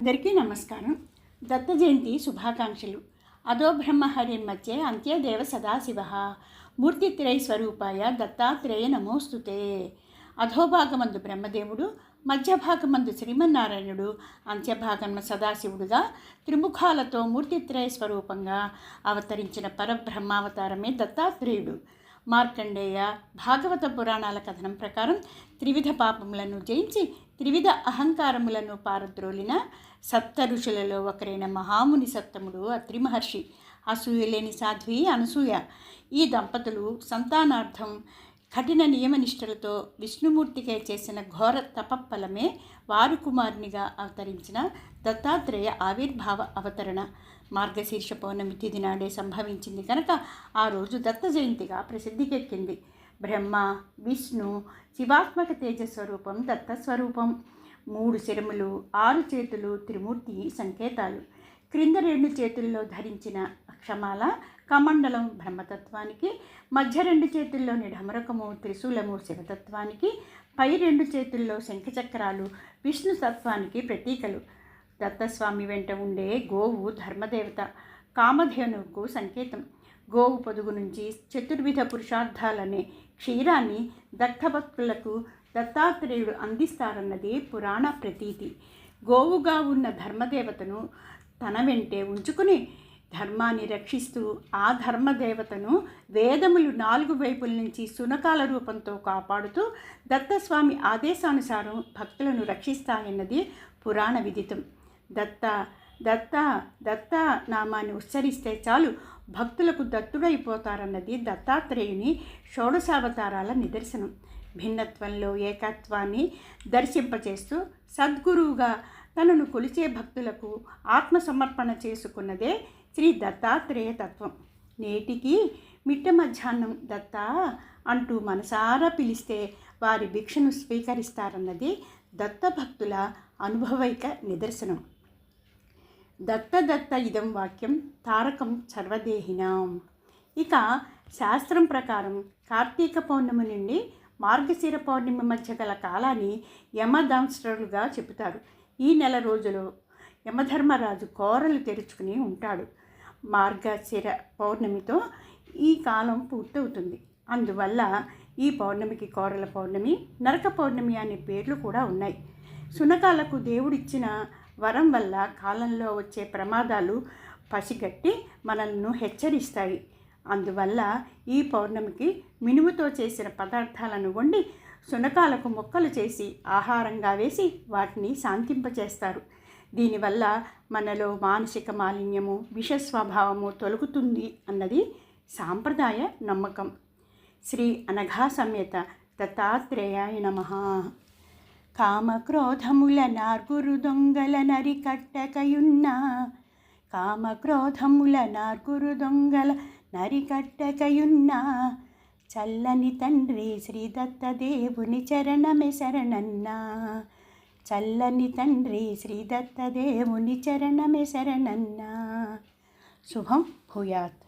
అందరికీ నమస్కారం. దత్త జయంతి శుభాకాంక్షలు. అదో బ్రహ్మహరిర్మధ్యే అంత్యదేవ సదాశివ మూర్తిత్రయ స్వరూపాయ దత్తాత్రేయ నమోస్తుతే. అధోభాగమందు బ్రహ్మదేవుడు, మధ్యభాగమందు శ్రీమన్నారాయణుడు, అంత్యభాగమున సదాశివుడుగా త్రిముఖాలతో మూర్తిత్రయ స్వరూపంగా అవతరించిన పరబ్రహ్మావతారమే దత్తాత్రేయుడు. మార్కండేయ భాగవత పురాణాల కథనం ప్రకారం త్రివిధ పాపములను జయించి త్రివిధ అహంకారములను పారద్రోలిన సప్త ఋషులలో ఒకరైన మహాముని సత్తముడు అత్రి మహర్షి. అసూయలేని సాధ్వి అనసూయ. ఈ దంపతులు సంతానార్థం కఠిన నియమనిష్టలతో విష్ణుమూర్తికై చేసిన ఘోర తపఫలమే వారి కుమారునిగా అవతరించిన దత్తాత్రేయ ఆవిర్భావ అవతరణ మార్గశీర్ష పౌర్ణమి తిథి నాడే సంభవించింది కనుక ఆ రోజు దత్త జయంతిగా ప్రసిద్ధికెక్కింది. బ్రహ్మ, విష్ణు, శివాత్మక తేజస్వరూపం దత్తస్వరూపం. 3 శిరములు, 6 చేతులు త్రిమూర్తి సంకేతాలు. క్రింద 2 చేతుల్లో ధరించిన అక్షమాల కమండలం బ్రహ్మతత్వానికి, మధ్య 2 చేతుల్లోని ఢమరకము త్రిశూలము శివతత్వానికి, పై 2 చేతుల్లో శంఖచక్రాలు విష్ణు తత్వానికి ప్రతీకలు. దత్తస్వామి వెంట ఉండే గోవు ధర్మదేవత, కామధేనువుకు సంకేతం. గోవు పొదుగు నుంచి చతుర్విధ పురుషార్థాలనే క్షీరాన్ని దత్తభక్తులకు దత్తాత్రేయుడు అందిస్తారన్నది పురాణ ప్రతీతి. గోవుగా ఉన్న ధర్మదేవతను తన వెంటే ఉంచుకుని ధర్మాన్ని రక్షిస్తూ ఆ ధర్మదేవతను వేదములు 4 వైపుల నుంచి సునకాల రూపంతో కాపాడుతూ దత్తస్వామి ఆదేశానుసారం భక్తులను రక్షిస్తాయన్నది పురాణ విదితం. దత్త దత్త దత్త నామాన్ని ఉచ్చరిస్తే చాలు భక్తులకు దత్తుడైపోతారన్నది దత్తాత్రేయుని షోడశావతారాల నిదర్శనం. భిన్నత్వంలో ఏకత్వాన్ని దర్శింపచేస్తూ సద్గురువుగా తనను కొలిచే భక్తులకు ఆత్మసమర్పణ చేసుకున్నదే శ్రీ దత్తాత్రేయ తత్వం. నేటికి మిట్ట మధ్యాహ్నం దత్త అంటూ మనసారా పిలిస్తే వారి భిక్షను స్వీకరిస్తారన్నది దత్తభక్తుల అనుభవైక నిదర్శనం. దత్త దత్త ఇదం వాక్యం తారకం సర్వదేహినాం. ఇక శాస్త్రం ప్రకారం కార్తీక పౌర్ణమి నుండి మార్గశిర పౌర్ణమి మధ్య గల కాలాన్ని యమదంష్ట్రులుగా చెబుతారు. ఈ నెల రోజులు యమధర్మరాజు కోరలు తెరుచుకుని ఉంటాడు. మార్గశిర పౌర్ణమితో ఈ కాలం పూర్తవుతుంది. అందువల్ల ఈ పౌర్ణమికి కోరల పౌర్ణమి, నరక పౌర్ణమి అనే పేర్లు కూడా ఉన్నాయి. శునకాలకు దేవుడిచ్చిన వరం వల్ల కాలంలో వచ్చే ప్రమాదాలు పసిగట్టి మనల్ని హెచ్చరిస్తాయి. అందువల్ల ఈ పౌర్ణమికి మినుముతో చేసిన పదార్థాలను వండి శునకాలకు మొక్కలు చేసి ఆహారంగా వేసి వాటిని శాంతింపచేస్తారు. దీనివల్ల మనలో మానసిక మాలిన్యము, విషస్వభావము తొలగుతుంది అన్నది సాంప్రదాయ నమ్మకం. శ్రీ అనఘా సమేత దత్తాత్రేయాయ నమః. కామక్రోధముల నార్గురు దొంగల నరికట్టకయున్నా, కామక్రోధముల నార్గురు దొంగల నరికట్టకయున్నా, చల్లని తండ్రి శ్రీ దత్తదేవుని చరణమే శరణన్నా, చల్లని తండ్రి శ్రీ దత్తదేవుని చరణమే శరణన్నా. శుభం భూయాత్.